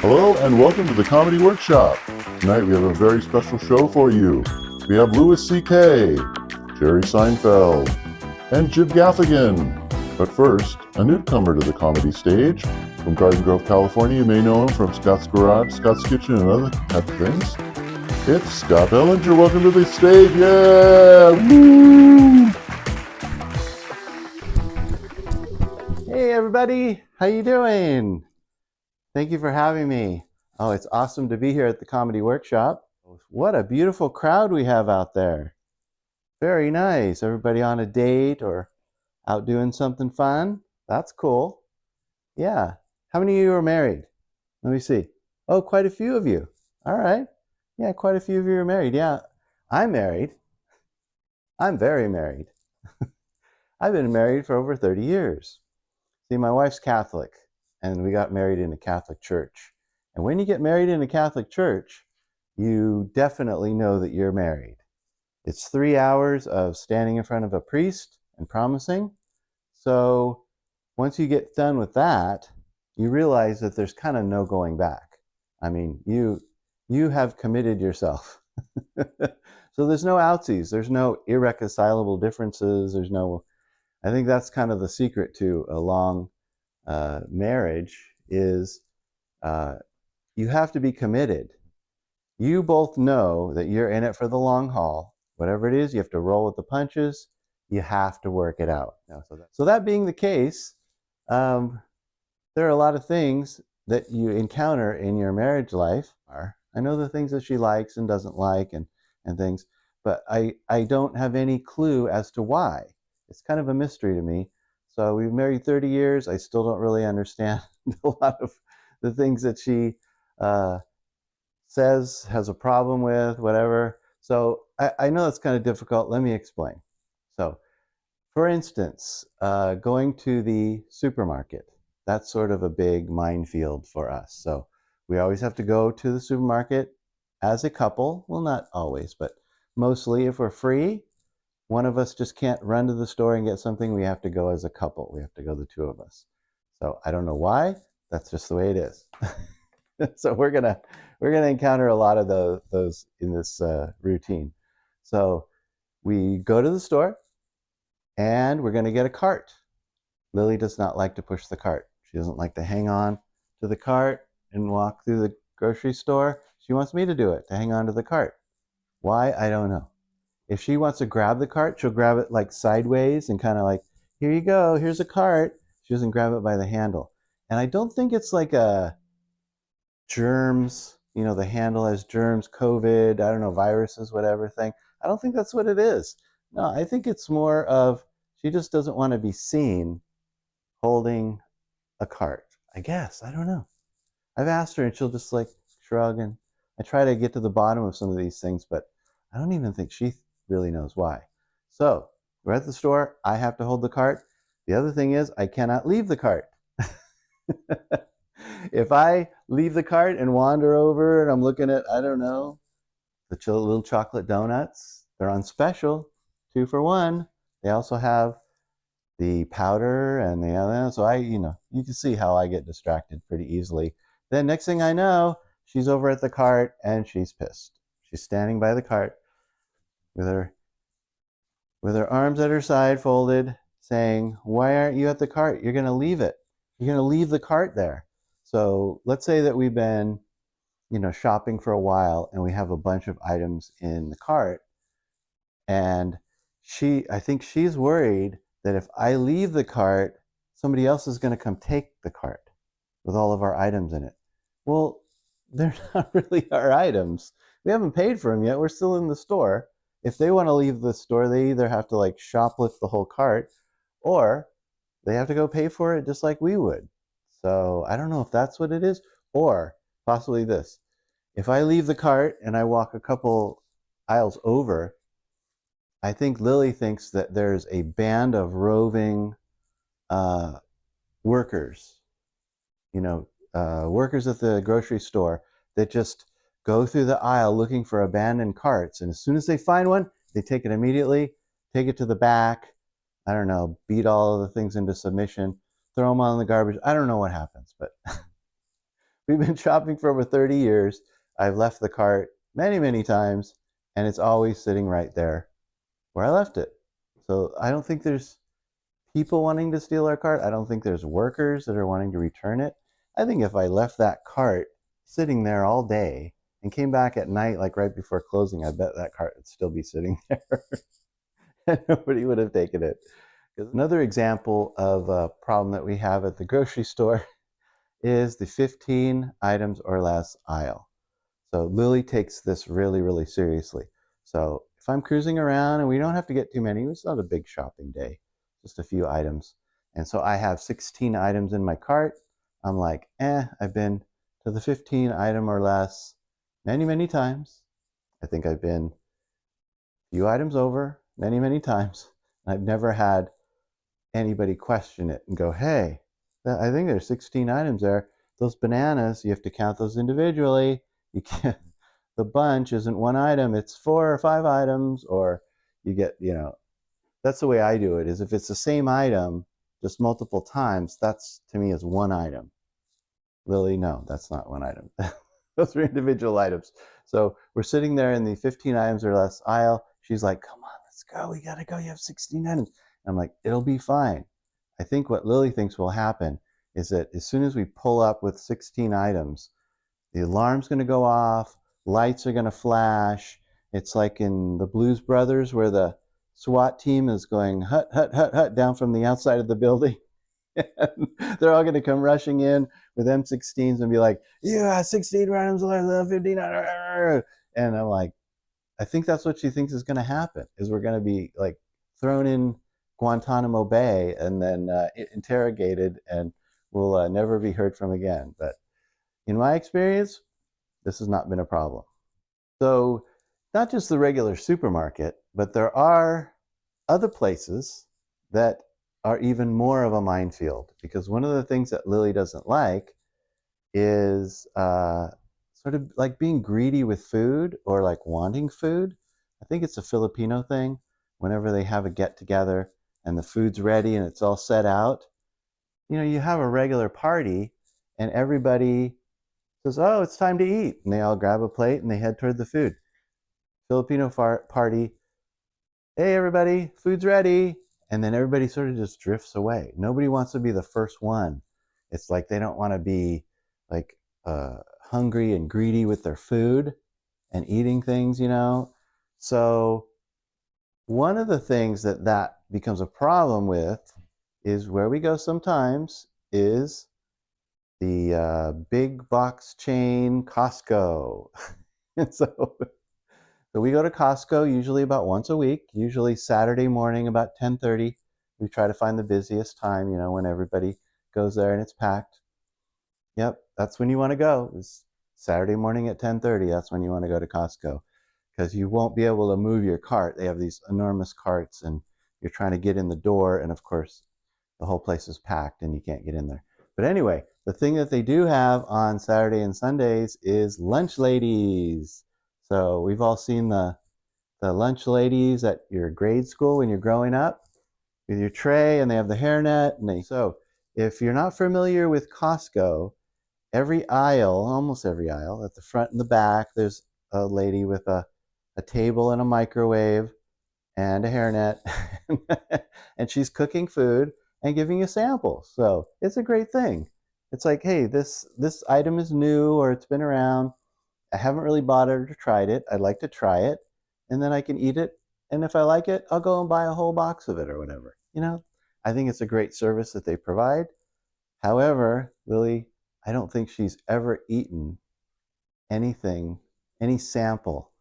Hello and welcome to the Comedy Workshop. Tonight we have a very special show for you. We have Louis C.K., Jerry Seinfeld, and Jim Gaffigan. But first, a newcomer to the comedy stage. From Garden Grove, California, you may know him from Scott's Garage, Scott's Kitchen, and other type of things. It's Scott Ellinger. Welcome to the stage. Yeah! Woo! Hey everybody, how you doing? Thank you for having me. Oh, it's awesome to be here at the Comedy Workshop. What a beautiful crowd we have out there. Very nice. Everybody on a date or out doing something fun? That's cool. Yeah. How many of you are married? Let me see. Oh, quite a few of you. All right. Yeah, quite a few of you are married. Yeah. I'm married. I'm very married. I've been married for over 30 years. See, my wife's Catholic, and we got married in a Catholic church. And when you get married in a Catholic church, you definitely know that you're married. It's 3 hours of standing in front of a priest and promising. So once you get done with that, you realize that there's kind of no going back. I mean, you have committed yourself. So there's no outsies. There's no irreconcilable differences. I think that's kind of the secret to a long marriage is you have to be committed. You both know that you're in it for the long haul. Whatever it is, you have to roll with the punches. You have to work it out. So that being the case, there are a lot of things that you encounter in your marriage life. I know the things that she likes and doesn't like and things, but I don't have any clue as to why. It's kind of a mystery to me. So we've married 30 years. I still don't really understand a lot of the things that she says, has a problem with, whatever. So I know it's kind of difficult. Let me explain. So for instance, going to the supermarket, that's sort of a big minefield for us. So we always have to go to the supermarket as a couple. Well, not always, but mostly if we're free. One of us just can't run to the store and get something. We have to go as a couple. We have to go, the two of us. So I don't know why. That's just the way it is. So we're gonna encounter a lot of those in this routine. So we go to the store and we're gonna get a cart. Lily does not like to push the cart. She doesn't like to hang on to the cart and walk through the grocery store. She wants me to do it, to hang on to the cart. Why? I don't know. If she wants to grab the cart, she'll grab it like sideways and kind of like, here you go, here's a cart. She doesn't grab it by the handle. And I don't think it's like a germs, the handle has germs, COVID, I don't know, viruses, whatever thing. I don't think that's what it is. No, I think it's more of she just doesn't want to be seen holding a cart. I guess. I don't know. I've asked her and she'll just like shrug, and I try to get to the bottom of some of these things, but I don't even think she really knows why. So we're at the store. I have to hold the cart. The other thing is I cannot leave the cart. If I leave the cart and wander over and I'm looking at, I don't know, the little chocolate donuts, they're on special, 2 for 1. They also have the powder and the other. So you can see how I get distracted pretty easily. Then next thing I know, she's over at the cart and she's pissed. She's standing by the cart with her arms at her side folded, saying, why aren't you at the cart? You're going to leave it. You're going to leave the cart there. So let's say that we've been, shopping for a while and we have a bunch of items in the cart. And I think she's worried that if I leave the cart, somebody else is going to come take the cart with all of our items in it. Well, they're not really our items. We haven't paid for them yet. We're still in the store. If they want to leave the store, they either have to like shoplift the whole cart or they have to go pay for it just like we would. So I don't know if that's what it is, or possibly this. If I leave the cart and I walk a couple aisles over, I think Lily thinks that there's a band of roving workers, workers at the grocery store that just go through the aisle looking for abandoned carts. And as soon as they find one, they take it immediately, take it to the back, I don't know, beat all of the things into submission throw them on the garbage. I don't know what happens, but we've been shopping for over 30 years. I've left the cart many, many times, and it's always sitting right there where I left it. So I don't think there's people wanting to steal our cart. I don't think there's workers that are wanting to return it. I think if I left that cart sitting there all day and came back at night, like right before closing, I bet that cart would still be sitting there and nobody would have taken it. Another example of a problem that we have at the grocery store is the 15 items or less aisle. So Lily takes this really, really seriously. So if I'm cruising around and we don't have to get too many, it's not a big shopping day, just a few items. And so I have 16 items in my cart. I'm like, I've been to the 15 item or less many, many times. I think I've been a few items over many, many times. I've never had anybody question it and go, hey, I think there's 16 items there. Those bananas, you have to count those individually. You can't, the bunch isn't one item, it's 4 or 5 items, or you get, that's the way I do it, is if it's the same item, just multiple times, that's to me is one item. Lily, no, that's not one item. Those are individual items. So we're sitting there in the 15 items or less aisle. She's like, come on, let's go. We got to go. You have 16 items. I'm like, it'll be fine. I think what Lily thinks will happen is that as soon as we pull up with 16 items, the alarm's going to go off, lights are going to flash. It's like in the Blues Brothers where the SWAT team is going hut, hut, hut, hut down from the outside of the building. They're all going to come rushing in with M16s and be like, yeah, 16 items, 15. And I'm like, I think that's what she thinks is going to happen, is we're going to be like thrown in Guantanamo Bay and then interrogated, and we'll never be heard from again. But in my experience, this has not been a problem. So not just the regular supermarket, but there are other places that are even more of a minefield, because one of the things that Lily doesn't like is sort of like being greedy with food or like wanting food. I think it's a Filipino thing. Whenever they have a get together and the food's ready and it's all set out, you have a regular party and everybody says, oh, it's time to eat. And they all grab a plate and they head toward the food. Filipino party, hey, everybody, food's ready. And then everybody sort of just drifts away. Nobody wants to be the first one. It's like they don't want to be like hungry and greedy with their food and eating things, So one of the things that becomes a problem with is where we go sometimes is the big box chain Costco. And so we go to Costco usually about once a week, usually Saturday morning about 10:30. We try to find the busiest time, when everybody goes there and it's packed. Yep, that's when you want to go. It's Saturday morning at 10:30. That's when you want to go to Costco, because you won't be able to move your cart. They have these enormous carts and you're trying to get in the door, and of course the whole place is packed and you can't get in there. But anyway, the thing that they do have on Saturday and Sundays is lunch ladies. So we've all seen the lunch ladies at your grade school when you're growing up with your tray, and they have the hairnet. So if you're not familiar with Costco, every aisle, almost every aisle, at the front and the back, there's a lady with a table and a microwave and a hairnet, and she's cooking food and giving you samples. So it's a great thing. It's like, hey, this item is new or it's been around. I haven't really bought it or tried it. I'd like to try it, and then I can eat it. And if I like it, I'll go and buy a whole box of it or whatever. I think it's a great service that they provide. However, Lily, I don't think she's ever eaten anything, any sample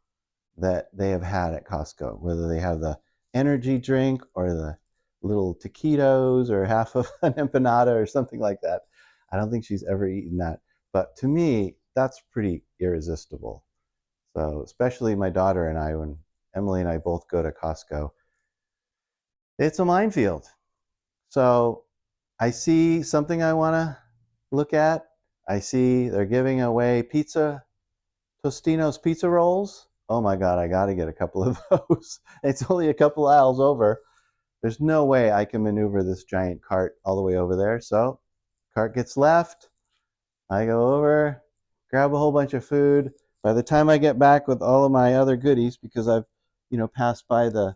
that they have had at Costco, whether they have the energy drink or the little taquitos or half of an empanada or something like that. I don't think she's ever eaten that. But to me, that's pretty irresistible. So especially my daughter and I, when Emily and I both go to Costco, it's a minefield. So I see something I want to look at. I see they're giving away Tostino's pizza rolls. Oh my God, I got to get a couple of those. It's only a couple aisles over. there's no way I can maneuver this giant cart all the way over there. So cart gets left. I go over, grab a whole bunch of food. By the time I get back with all of my other goodies, because I've, passed by the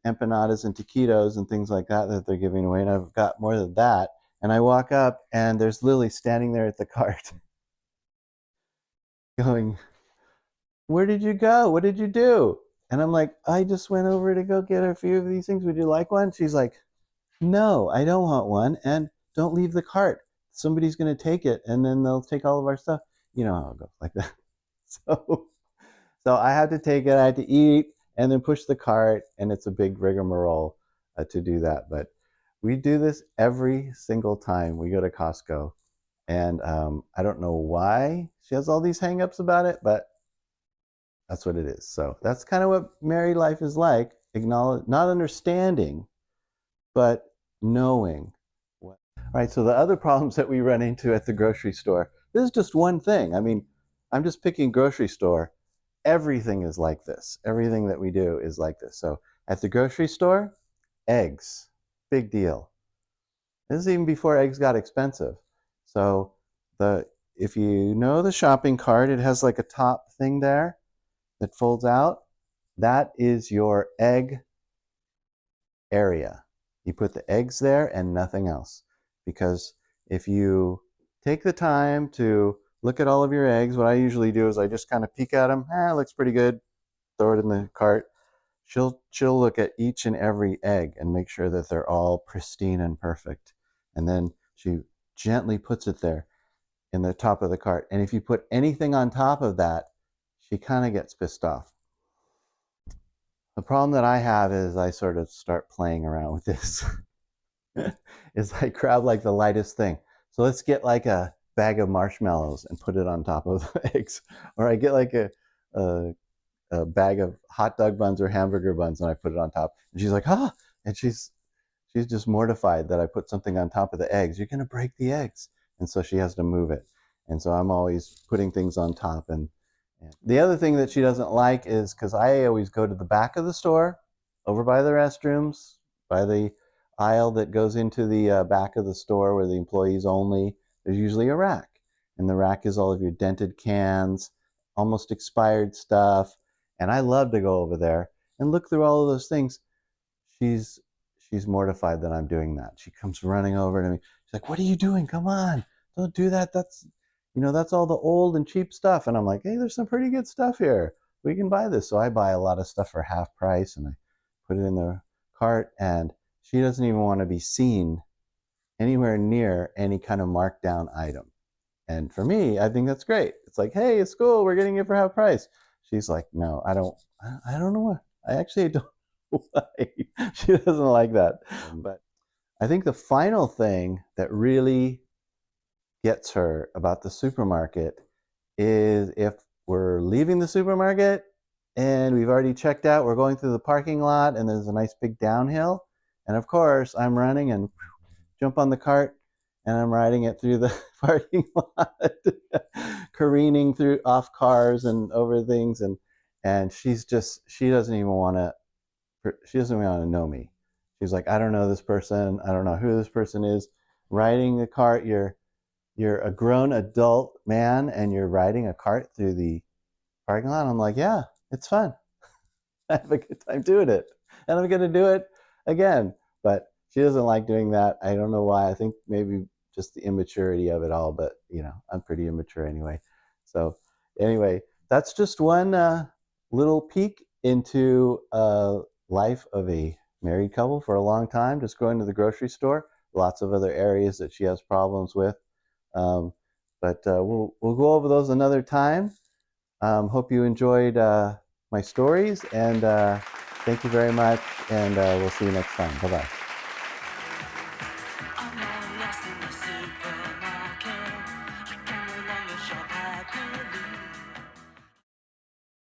empanadas and taquitos and things like that they're giving away, and I've got more than that. And I walk up, and there's Lily standing there at the cart, going, "Where did you go? What did you do?" And I'm like, "I just went over to go get a few of these things. Would you like one?" She's like, "No, I don't want one, and don't leave the cart. Somebody's going to take it, and then they'll take all of our stuff." You know how it goes like that. So, so I had to take it. I had to eat and then push the cart, and it's a big rigmarole to do that. But we do this every single time we go to Costco, and I don't know why she has all these hangups about it, but that's what it is. So that's kind of what married life is like. Acknowledge, not understanding, but knowing. All right, so the other problems that we run into at the grocery store, this is just one thing. I mean, I'm just picking grocery store. Everything is like this. Everything that we do is like this. So at the grocery store, eggs, big deal. This is even before eggs got expensive. So if you know the shopping cart, it has like a top thing there that folds out. That is your egg area. You put the eggs there and nothing else. Because if you take the time to look at all of your eggs, what I usually do is I just kind of peek at them. It looks pretty good. Throw it in the cart. She'll look at each and every egg and make sure that they're all pristine and perfect. And then she gently puts it there in the top of the cart. And if you put anything on top of that, she kind of gets pissed off. The problem that I have is I sort of start playing around with this. Is I grab like the lightest thing. So let's get like a bag of marshmallows and put it on top of the eggs. Or I get like a bag of hot dog buns or hamburger buns and I put it on top. And she's like, "Ah," and she's just mortified that I put something on top of the eggs. You're gonna break the eggs. And so she has to move it. And so I'm always putting things on top. And the other thing that she doesn't like is, because I always go to the back of the store, over by the restrooms, by the aisle that goes into the back of the store where the employees only, there's usually a rack. And the rack is all of your dented cans, almost expired stuff. And I love to go over there and look through all of those things. She's mortified that I'm doing that. She comes running over to me. She's like, "What are you doing? Come on, don't do that. That's all the old and cheap stuff." And I'm like, "Hey, there's some pretty good stuff here. We can buy this." So I buy a lot of stuff for half price and I put it in the cart, and she doesn't even want to be seen anywhere near any kind of markdown item. And for me, I think that's great. It's like, "Hey, it's cool. We're getting it for half price." She's like, "No, I don't know why. I actually don't know why." She doesn't like that. But I think the final thing that really gets her about the supermarket is if we're leaving the supermarket and we've already checked out, we're going through the parking lot and there's a nice big downhill. And of course, I'm running and jump on the cart and I'm riding it through the parking lot, careening through off cars and over things. And she doesn't even want to know me. She's like, "I don't know this person. I don't know who this person is." Riding the cart, you're a grown adult man and you're riding a cart through the parking lot. I'm like, "Yeah, it's fun. I have a good time doing it. And I'm going to do it again." But she doesn't like doing that. I don't know why. I think maybe just the immaturity of it all, but I'm pretty immature anyway. So anyway, that's just one little peek into life of a married couple for a long time, just going to the grocery store. Lots of other areas that she has problems with. But we'll go over those another time. Hope you enjoyed my stories, and thank you very much, and we'll see you next time. Bye-bye. I'm all lost in the super.